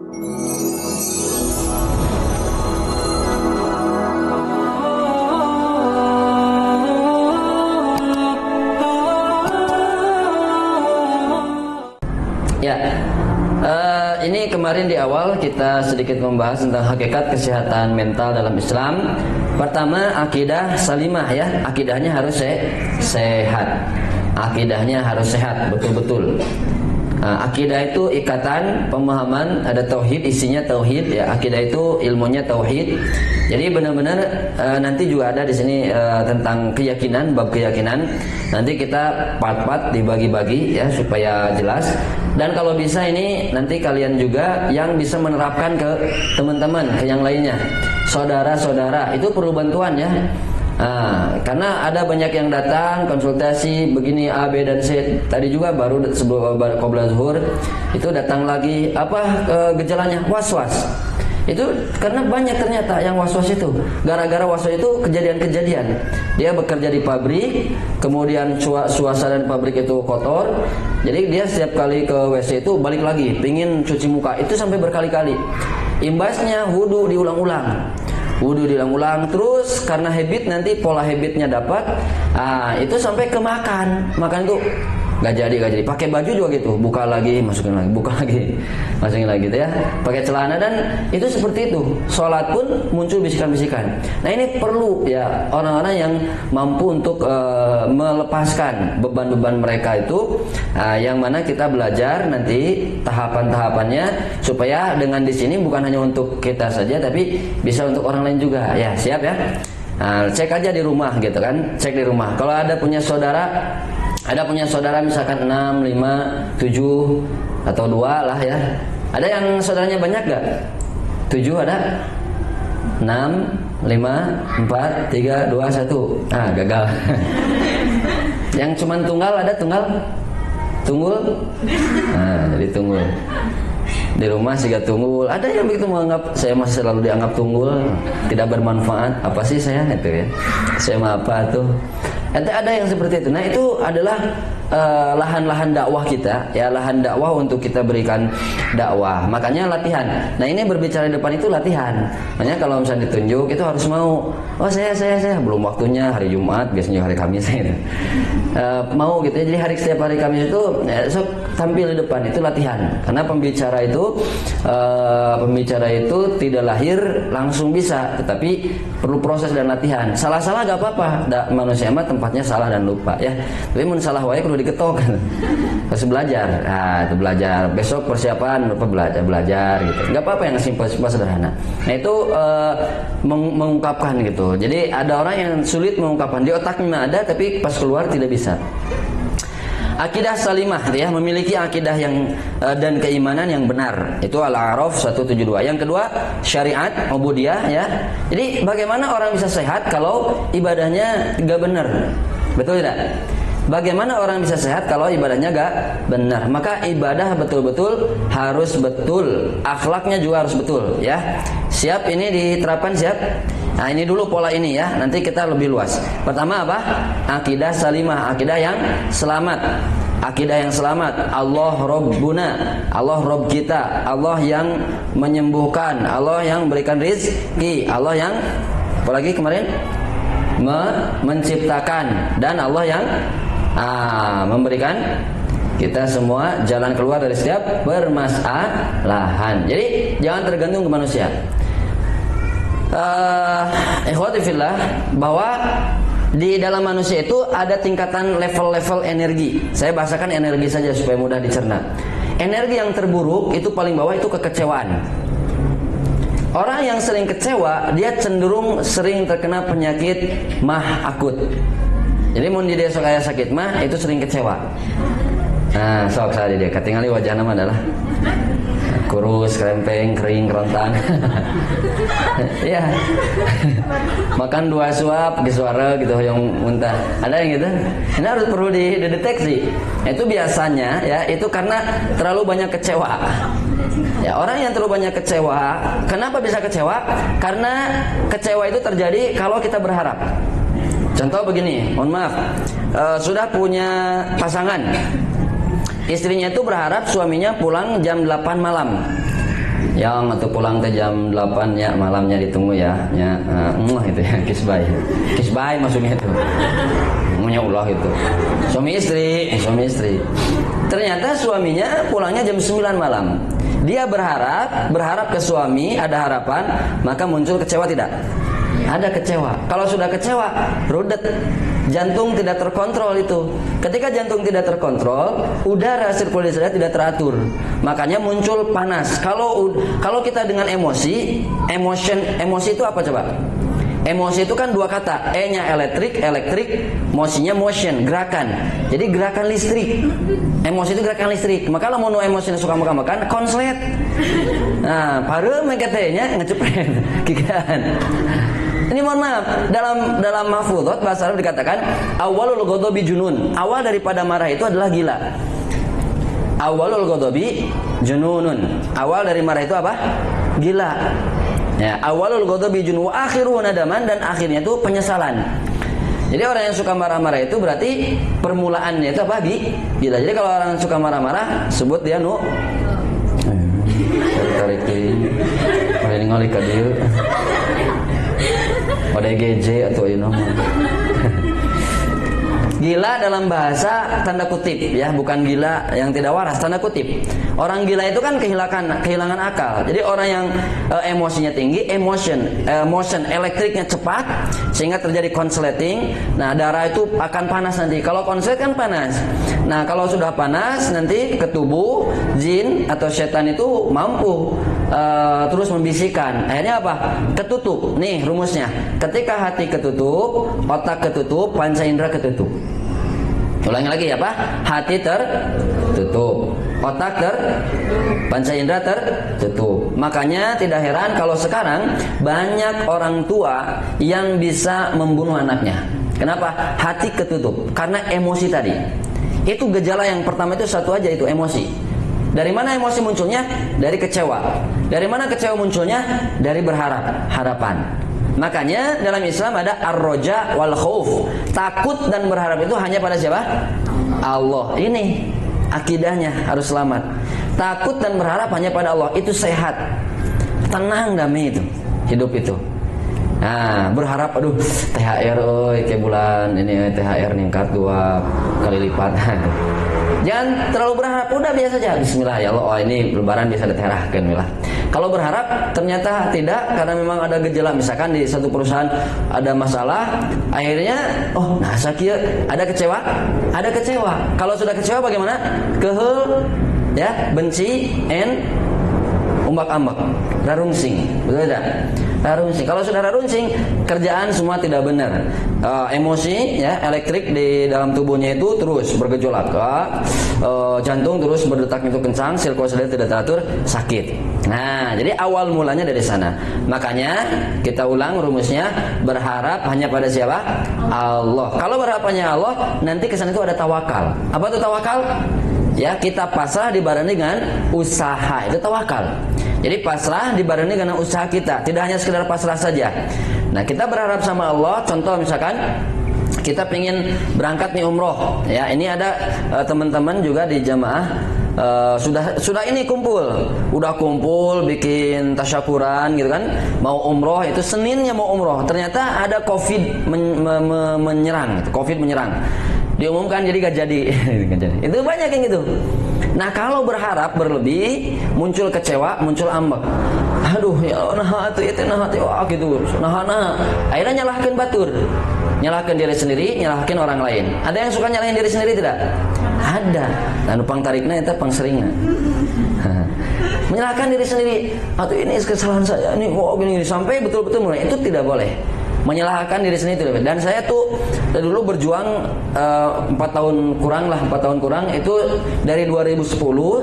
Ya, ini kemarin di awal kita sedikit membahas tentang hakikat kesehatan mental dalam Islam. Pertama, akidah salimah ya, akidahnya harus sehat. Akidahnya harus sehat, betul-betul. Akidah itu ikatan pemahaman, ada tauhid, isinya tauhid ya. Akidah itu ilmunya tauhid. Jadi benar-benar nanti juga ada di sini tentang keyakinan, bab keyakinan. Nanti kita part-part dibagi-bagi ya supaya jelas. Dan kalau bisa ini nanti kalian juga yang bisa menerapkan ke teman-teman, ke yang lainnya. Saudara-saudara, itu perlu bantuan ya. Karena ada banyak yang datang konsultasi begini A, B dan C. Tadi juga baru sebelum qabla zuhur itu datang lagi gejalanya was-was. Itu karena banyak ternyata yang was-was itu. Gara-gara was-was itu kejadian-kejadian. Dia bekerja di pabrik, kemudian suasana di pabrik itu kotor. Jadi dia setiap kali ke WC itu balik lagi, pingin cuci muka. Itu sampai berkali-kali. Imbasnya wudu diulang-ulang. Terus karena habit, nanti pola habitnya dapat, itu sampai ke makan itu nggak jadi. Pakai baju juga gitu, buka lagi masukin lagi, masukin lagi gitu ya, pakai celana, dan itu seperti itu. Sholat pun muncul bisikan-bisikan. Nah ini perlu ya orang-orang yang mampu untuk melepaskan beban-beban mereka itu, yang mana kita belajar nanti tahapan-tahapannya supaya dengan di sini bukan hanya untuk kita saja tapi bisa untuk orang lain juga ya. Siap ya. Cek aja di rumah gitu kan, cek di rumah. Kalau ada punya saudara misalkan 6, 5, 7 atau 2 lah ya. Ada yang saudaranya banyak gak? 7 ada? 6, 5, 4, 3, 2, 1. Gagal. Yang cuman tunggal ada tunggul? Jadi tunggul. Di rumah sih gak tunggul. Ada yang begitu menganggap saya masih selalu dianggap tunggul, tidak bermanfaat. Apa sih saya itu ya? Saya mah apa tuh? Ada yang seperti itu. Nah itu adalah lahan-lahan dakwah kita ya, lahan dakwah untuk kita berikan dakwah. Makanya latihan. Nah ini berbicara di depan itu latihan. Makanya kalau misalnya ditunjuk itu harus mau. Oh saya belum waktunya, hari Jumat biasanya hari Kamis gitu. Mau gitu ya. Jadi setiap hari Kamis itu tampil di depan, itu latihan. Karena pembicara itu tidak lahir langsung bisa, tetapi perlu proses dan latihan. Salah-salah gak apa-apa. Manusia mah tempatnya salah dan lupa ya. Tapi mun salah wae kudu diketok. Harus belajar. Itu belajar. Besok persiapan belajar gitu. Enggak apa-apa yang simpel-simpel sederhana. Nah itu mengungkapkan gitu. Jadi ada orang yang sulit mengungkapkan, di otaknya ada tapi pas keluar tidak bisa. Akidah salimah ya, memiliki akidah yang dan keimanan yang benar. Itu Al-A'raf 172. Yang kedua, syariat ubudiyah ya. Jadi bagaimana orang bisa sehat kalau ibadahnya enggak benar? Betul tidak? Bagaimana orang bisa sehat kalau ibadahnya enggak benar? Maka ibadah betul-betul harus betul, akhlaknya juga harus betul ya. Siap ini diterapkan, siap? Nah ini dulu pola ini ya, nanti kita lebih luas. Pertama apa? Akidah salimah, akidah yang selamat. Akidah yang selamat. Allah Rabbuna, Allah Rabb kita, Allah yang menyembuhkan, Allah yang memberikan rizki, Allah yang apalagi kemarin menciptakan, dan Allah yang memberikan kita semua jalan keluar dari setiap permasalahan. Jadi jangan tergantung ke manusia. Ikhwati fillah, bahwa di dalam manusia itu ada tingkatan level-level energi. Saya bahasakan energi saja supaya mudah dicerna. Energi yang terburuk itu paling bawah itu kekecewaan. Orang yang sering kecewa, dia cenderung sering terkena penyakit mah akut. Jadi mun dia sok aya sakit mah itu sering kecewa. Nah, sok saya dia katingali wajahna mah adalah kurus, krempeng, kering, kerontang. Ya. Makan 2 suap ke suara gitu yang muntah. Ada yang gitu? Ini harus perlu dideteksi. Itu biasanya ya, itu karena terlalu banyak kecewa. Ya, orang yang terlalu banyak kecewa, kenapa bisa kecewa? Karena kecewa itu terjadi kalau kita berharap. Contoh begini, mohon maaf, sudah punya pasangan. Istrinya itu berharap suaminya pulang jam 8 malam. yang atau pulang ke jam 8 ya malamnya ditunggu ya itu ya kisbay maksudnya itu namanya ulah itu suami istri ternyata suaminya pulangnya jam 9 malam. Dia berharap ke suami, ada harapan, maka muncul kecewa tidak? Ada kecewa. Kalau sudah kecewa, rudet. Jantung tidak terkontrol itu. Ketika jantung tidak terkontrol, udara sirkulasi tidak teratur. Makanya muncul panas. Kalau kita dengan emosi itu apa coba? Emosi itu kan dua kata, E-nya elektrik, mosinya motion, gerakan. Jadi gerakan listrik. Emosi itu gerakan listrik. Maka lamun emosi suka makan konslet. Nah, pareum mengkatenya ngecepet kikian. Ini mohon maaf, dalam mahfudot bahasa Arab dikatakan awalul ghadabi junun. Awal daripada marah itu adalah gila. Awalul ghadabi jununun. Awal dari marah itu apa? Gila. Ya, awalul ghadabi junun wa akhiruhu nadaman, dan akhirnya itu penyesalan. Jadi orang yang suka marah-marah itu berarti permulaannya itu apa? Gila. Jadi kalau orang suka marah-marah sebut dia tarik ini ngalik ka dieu. ODGJ atau gila dalam bahasa tanda kutip ya, bukan gila yang tidak waras, tanda kutip. Orang gila itu kan kehilangan akal. Jadi orang yang emosinya tinggi, motion elektriknya cepat sehingga terjadi konsleting. Nah, darah itu akan panas nanti. Kalau konslet kan panas. Nah, kalau sudah panas nanti ke tubuh, jin atau setan itu mampu terus membisikkan. Akhirnya apa? Ketutup. Nih rumusnya. Ketika hati ketutup, otak ketutup, panca indera ketutup. Ulangi lagi ya Pak. Hati tertutup, otak panca indera tertutup. Makanya tidak heran kalau sekarang banyak orang tua yang bisa membunuh anaknya. Kenapa? Hati ketutup. Karena emosi tadi. Itu gejala yang pertama itu satu aja, itu emosi. Dari mana emosi munculnya? Dari kecewa. Dari mana kecewa munculnya? Dari harapan. Makanya dalam Islam ada ar-roja wal khauf. Takut dan berharap itu hanya pada siapa? Allah. Ini akidahnya harus selamat. Takut dan berharap hanya pada Allah. Itu sehat. Tenang, damai itu. Hidup itu. Nah, berharap THR kayak bulan ini THR ningkat 2 kali lipat. Jangan terlalu berharap, udah biasa aja. Bismillah ya Allah, ini lebaran bisa diterahkan lah. Kalau berharap ternyata tidak, karena memang ada gejala, misalkan di satu perusahaan ada masalah, akhirnya ada kecewa. Kalau sudah kecewa bagaimana? Kehel ya, benci umbak-ambak, rarungsing, betul tidak? Rarungsing. Kalau sudah rarungsing, kerjaan semua tidak benar. Emosi, ya, elektrik di dalam tubuhnya itu terus bergejolak. Jantung terus berdetak itu kencang, sirkulasi tidak teratur, sakit. Nah, jadi awal mulanya dari sana. Makanya kita ulang rumusnya, berharap hanya pada siapa? Allah. Kalau berharapannya Allah, nanti kesana itu ada tawakal. Apa itu tawakal? Ya, kita pasrah dibarengi dengan usaha, itu tawakal. Jadi pasrah dibarengi dengan usaha kita, tidak hanya sekedar pasrah saja. Nah, kita berharap sama Allah. Contoh misalkan kita ingin berangkat nih umroh, ya, ini ada teman-teman juga di jamaah sudah ini udah kumpul bikin tasyakuran gitu kan, mau umroh, itu Seninnya mau umroh, ternyata ada COVID menyerang, diumumkan jadi gak jadi. Itu banyak yang gitu. Nah, kalau berharap berlebih, muncul kecewa, muncul ambek. Aduh, ya nah gitu. Akhirnya nyalahkan batur. Nyalahkan diri sendiri, nyalahkan orang lain. Ada yang suka nyalahin diri sendiri tidak? Ada. Nah, numpang tariknya itu pangseringan. Menyalahkan diri sendiri. Atau ini kesalahan saya, ini gini sampai betul-betul mulai. Itu tidak boleh. Menyalahkan diri sendiri tidak boleh. Dan saya tuh dulu berjuang 4 tahun kurang itu dari 2010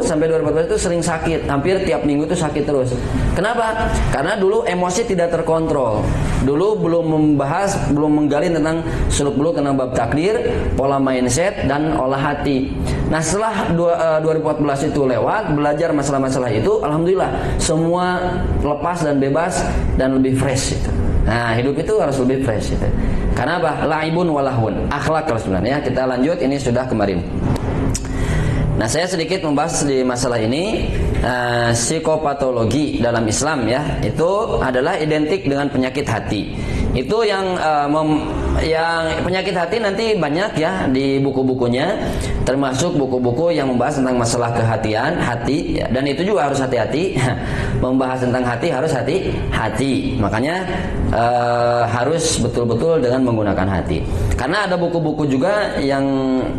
sampai 2014 itu sering sakit, hampir tiap minggu itu sakit terus. Kenapa? Karena dulu emosi tidak terkontrol. Dulu belum menggali tentang seluk-beluk tentang bab takdir, pola mindset dan olah hati. Nah, setelah 2014 itu lewat, belajar masalah-masalah itu, alhamdulillah semua lepas dan bebas dan lebih fresh itu. Nah, hidup itu harus lebih fresh itu. Karena apa? Laibun walahun, akhlak kalau sebenarnya. Kita lanjut, ini sudah kemarin. Nah, saya sedikit membahas di masalah ini. psikopatologi dalam Islam ya, itu adalah identik dengan penyakit hati. Itu yang yang penyakit hati nanti banyak ya di buku-bukunya, termasuk buku-buku yang membahas tentang masalah kehatian hati ya, dan itu juga harus hati-hati. Membahas tentang hati harus hati-hati, makanya harus betul-betul dengan menggunakan hati. Karena ada buku-buku juga yang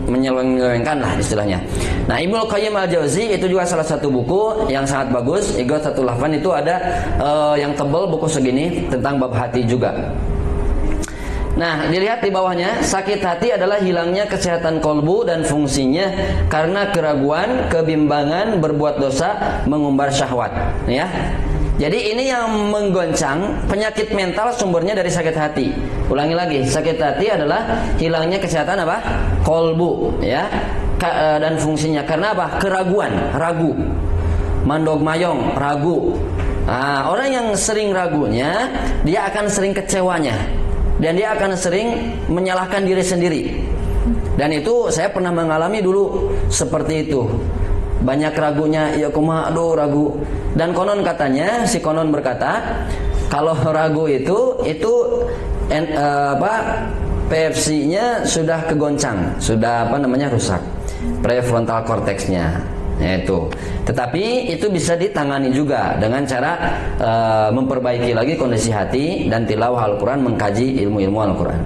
menyeleweng-nyelewengkan lah istilahnya. Nah, Ibnu Qayyim al-Jauzi itu juga salah satu buku yang sangat bagus. Ighathatul Lahfan itu ada yang tebal buku segini tentang bab hati juga. Nah, dilihat di bawahnya, sakit hati adalah hilangnya kesehatan kolbu dan fungsinya karena keraguan, kebimbangan, berbuat dosa, mengumbar syahwat. Ya, jadi ini yang menggoncang penyakit mental sumbernya dari sakit hati. Ulangi lagi, sakit hati adalah hilangnya kesehatan apa? Kolbu, ya, dan fungsinya karena apa? Keraguan, ragu, mandog mayong, ragu. Nah, orang yang sering ragunya, dia akan sering kecewanya. Dan dia akan sering menyalahkan diri sendiri. Dan itu saya pernah mengalami dulu seperti itu. Banyak ragunya, ya kumaha, aduh ragu. Dan konon katanya, si konon berkata, kalau ragu itu PFC-nya sudah kegoncang, sudah rusak, prefrontal cortex-nya. Itu. Tetapi itu bisa ditangani juga dengan cara memperbaiki lagi kondisi hati dan tilawah Al-Quran, mengkaji ilmu-ilmu Al-Quran.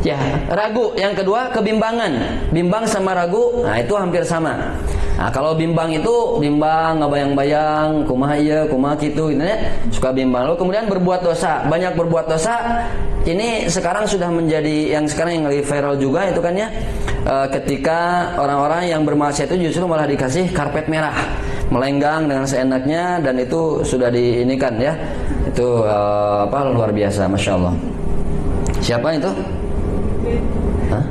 Ya, ragu. Yang kedua, kebimbangan. Bimbang sama ragu, nah itu hampir sama. Nah, kalau bimbang itu bimbang, ngabayang-bayang, kumaha ieu, kumaha kitu, gitu ya. Suka bimbang. Lalu kemudian berbuat dosa, banyak berbuat dosa. Ini sekarang sudah menjadi yang sekarang yang lagi viral juga itu kan ya. Ketika orang-orang yang bermaksiat itu justru malah dikasih karpet merah, melenggang dengan seenaknya, dan itu sudah diinikan ya. Itu luar biasa, masya Allah. Siapa itu? Hah?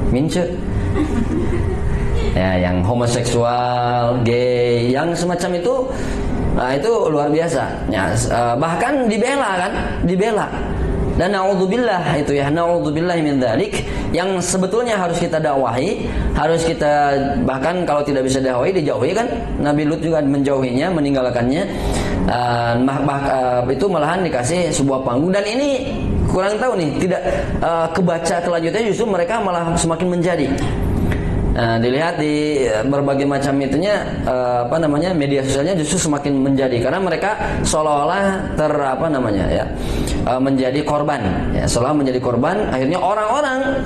Mince? Ya, yang homoseksual, gay, yang semacam itu, nah itu luar biasa. Ya, bahkan dibela. Dan naudzubillah itu ya, naudzubillah min dzalik, yang sebetulnya harus kita dakwahi, harus kita, bahkan kalau tidak bisa dakwahi dijauhi kan. Nabi Lut juga menjauhinya, meninggalkannya. Itu malahan dikasih sebuah panggung, dan ini kurang tahu nih, tidak kebaca kelanjutannya, justru mereka malah semakin menjadi. Dilihat di berbagai macam itunya media sosialnya justru semakin menjadi, karena mereka seolah-olah menjadi korban ya, seolah menjadi korban. Akhirnya orang-orang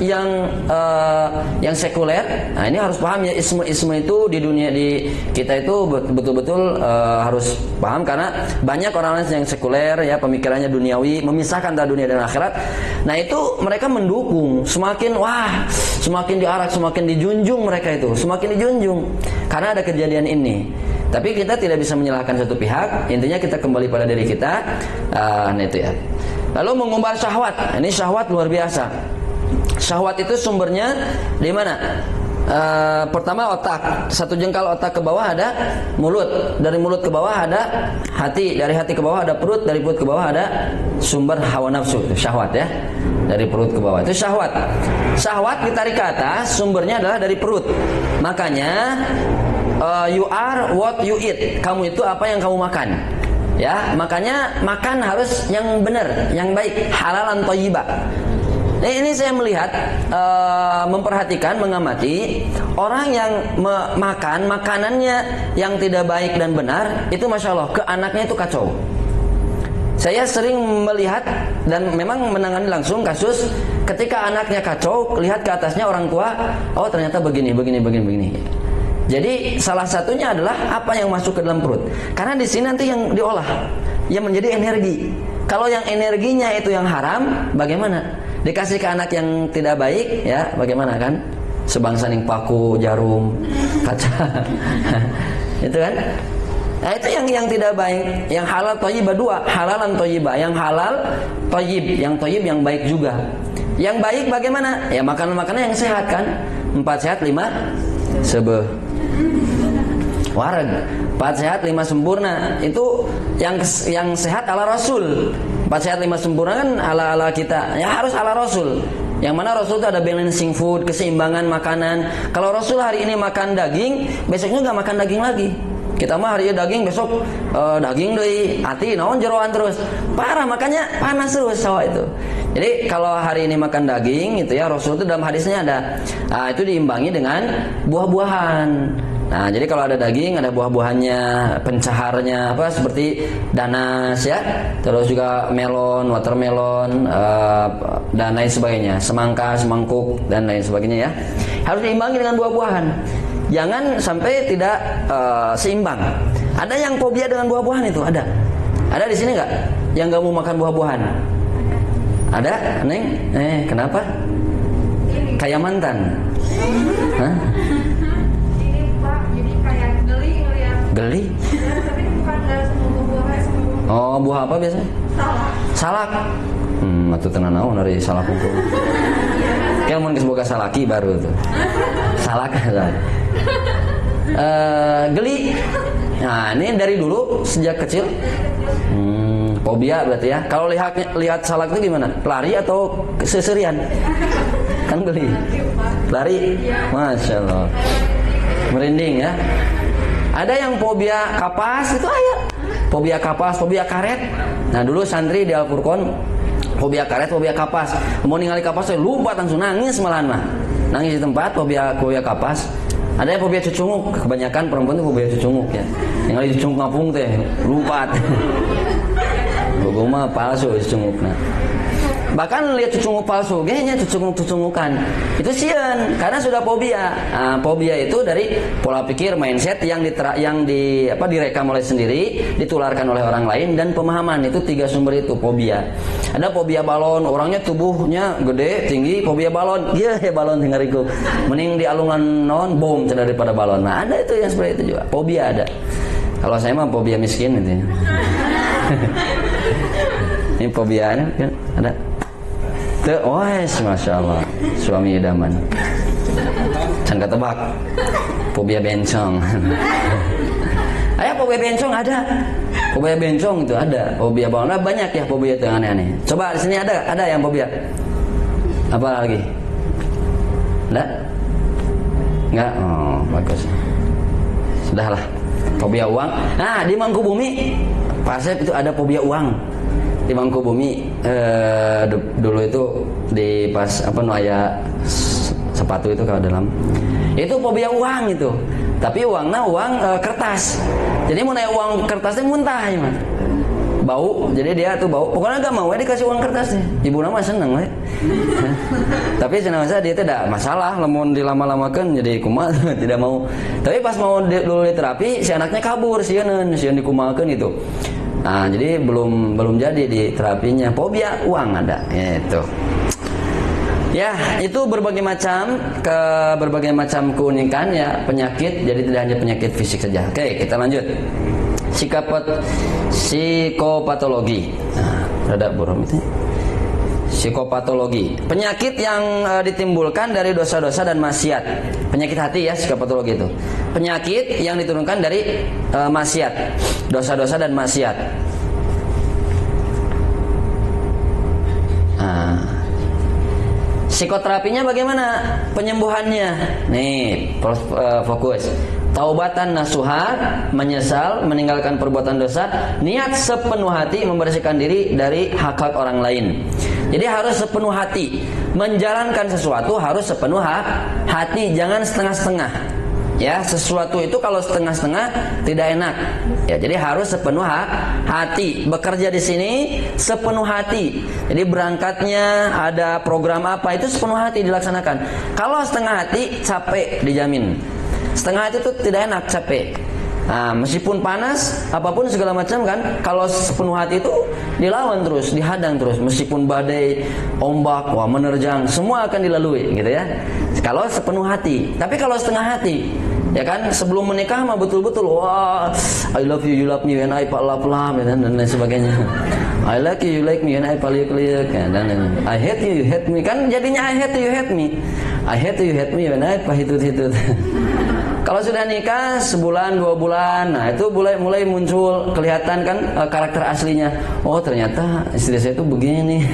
yang sekuler, nah ini harus paham ya, isme itu di dunia di kita itu betul-betul harus paham, karena banyak orang-orang yang sekuler ya, pemikirannya duniawi, memisahkan antara dunia dan akhirat. Nah itu mereka mendukung, semakin diarak, semakin dijunjung, mereka itu semakin dijunjung karena ada kejadian ini. Tapi kita tidak bisa menyalahkan satu pihak, intinya kita kembali pada diri kita. Nah itu ya. Lalu mengumbar syahwat, ini syahwat luar biasa. Syahwat itu sumbernya di mana? Pertama otak, satu jengkal otak ke bawah ada mulut, dari mulut ke bawah ada hati, dari hati ke bawah ada perut, dari perut ke bawah ada sumber hawa nafsu, itu syahwat ya. Dari perut ke bawah itu syahwat. Syahwat ditarik ke atas, sumbernya adalah dari perut. Makanya you are what you eat. Kamu itu apa yang kamu makan. Ya, makanya makan harus yang benar, yang baik, halalan thayyibah. Ini saya melihat, memperhatikan, mengamati orang yang makan makanannya yang tidak baik dan benar, itu masya Allah ke anaknya itu kacau. Saya sering melihat dan memang menangani langsung kasus ketika anaknya kacau, lihat ke atasnya orang tua, oh ternyata begini. Jadi salah satunya adalah apa yang masuk ke dalam perut. Karena di sini nanti yang diolah, yang menjadi energi. Kalau yang energinya itu yang haram, bagaimana? Dikasih ke anak yang tidak baik, ya bagaimana kan? Sebangsa ning paku, jarum, kaca. Itu kan? Nah itu yang tidak baik. Yang halal thayyibah dua, halalan thayyibah. Yang halal thayyib, yang thayyib yang baik juga. Yang baik bagaimana? Ya makanan-makanan yang sehat kan? 4 sehat 5 sebe. Wareg. 4 sehat 5 sempurna. Itu yang sehat ala Rasul. 4 sehat 5 sempurna kan ala kita. Ya harus ala Rasul. Yang mana Rasul itu ada balancing food, keseimbangan makanan. Kalau Rasul hari ini makan daging, besoknya nggak makan daging lagi. Kita mah hari daging, besok daging deui, hati naon jeroan terus. Parah, makanya panas terus sawah itu. Jadi kalau hari ini makan daging itu ya, Rasul itu dalam hadisnya ada itu diimbangi dengan buah-buahan. Nah, jadi kalau ada daging, ada buah-buahannya, pencaharnya apa seperti danas ya, terus juga melon, watermelon, dan lain sebagainya, semangka, semangkuk dan lain sebagainya ya. Harus diimbangi dengan buah-buahan. Jangan sampai tidak seimbang. Ada yang fobia dengan buah-buahan itu, ada. Ada di sini nggak yang nggak mau makan buah-buahan? Ada, Neng? Kenapa? Kayak mantan. Hah? Geli? Oh, buah apa biasanya? Salak. Atuh tenan naon dari salak hukum. Kayak mun geus boga salaki baru tuh. Salak. Geli. Nah, ini dari dulu sejak kecil. Fobia berarti ya. Kalau lihat salak itu gimana? Lari atau seserian? Kan geli. Lari. Masya Allah. Merinding ya. Ada yang fobia kapas itu aya. Fobia kapas, fobia karet. Nah, dulu santri di Al-Furqon fobia karet, fobia kapas. Mau ningali kapas lupa langsung nangis malahan mah. Nangis di tempat fobia kapas. Ada yang fobia cucunguk, kebanyakan perempuan itu fobia cucunguk ya. Ningali cucunguk ngapung teh, lupa. Gogo mah palsu cucungukna. Bahkan lihat cucunguk palsu, kayaknya cucunguk-cucungukan. Itu sieun karena sudah fobia. Nah, fobia itu dari pola pikir, mindset yang direkam oleh sendiri, ditularkan oleh orang lain, dan pemahaman. Itu 3 sumber itu fobia. Ada fobia balon, orangnya tubuhnya gede, tinggi, fobia balon. Iya, balon tinggal mending di alungan non bom daripada balon. Nah, ada itu yang seperti itu juga. Fobia ada. Kalau saya mah fobia miskin itu. Ini fobianya kan ada. Masya Allah, suami idaman. Can ketebak. Fobia bencong. Fobia bencong ada. Fobia bencong itu ada. Fobia balon banyak ya, fobia itu yang aneh-aneh. Coba di sini ada yang fobia. Apa lagi? Ada? Enggak? Oh, bagus. Sudahlah. Fobia uang. Nah, di Mangkubumi Pasep itu ada fobia uang. Di Mangkubumi dulu itu di pas aya sepatu itu kalau dalam itu fobia uang itu, tapi uangnya uang kertas. Jadi mau naik uang kertasnya muntah ya mas, bau. Jadi dia tuh bau, pokoknya gak mau dikasih uang kertasnya. Ibu nama seneng we. Tapi senang saja dia tidak masalah, lemon dilama-lamakan jadi kumat tidak mau. Tapi pas mau dulu diterapi si anaknya kabur, sieun dikumakeun itu. Nah, jadi belum jadi di terapinya. Fobia uang ada, itu. Ya, itu berbagai macam keunikan ya penyakit. Jadi tidak hanya penyakit fisik saja. Oke, kita lanjut. Psikopatologi. Nah, rada buram itu. Psikopatologi. Penyakit yang ditimbulkan dari dosa-dosa dan maksiat. Penyakit hati ya, psikopatologi itu. Penyakit yang diturunkan dari maksiat, dosa-dosa dan maksiat. Nah, psikoterapinya bagaimana? Penyembuhannya. Nih, fokus. Taubatan nasuha, menyesal, meninggalkan perbuatan dosa, niat sepenuh hati membersihkan diri dari hak-hak orang lain. Jadi harus sepenuh hati. Menjalankan sesuatu harus sepenuh hati, jangan setengah-setengah. Ya, sesuatu itu kalau setengah-setengah tidak enak. Ya, jadi harus sepenuh hati. Bekerja di sini sepenuh hati. Jadi berangkatnya ada program apa itu sepenuh hati dilaksanakan. Kalau setengah hati capek dijamin. Setengah hati itu tidak enak, capek. Nah, meskipun panas, apapun segala macam kan, kalau sepenuh hati itu dilawan terus, dihadang terus, meskipun badai, ombak, menerjang, semua akan dilalui, gitu ya. Kalau sepenuh hati. Tapi kalau setengah hati, ya kan, sebelum menikah mah betul-betul, wah, I love you love me, and I love dan lain sebagainya. I like you like me, and I love you, dan I hate you hate me, kan jadinya I hate you hate me. I hate you hate me, and I hitut. Kalau sudah nikah sebulan 2 bulan, nah itu mulai muncul kelihatan kan karakter aslinya. Oh ternyata istri saya itu begini.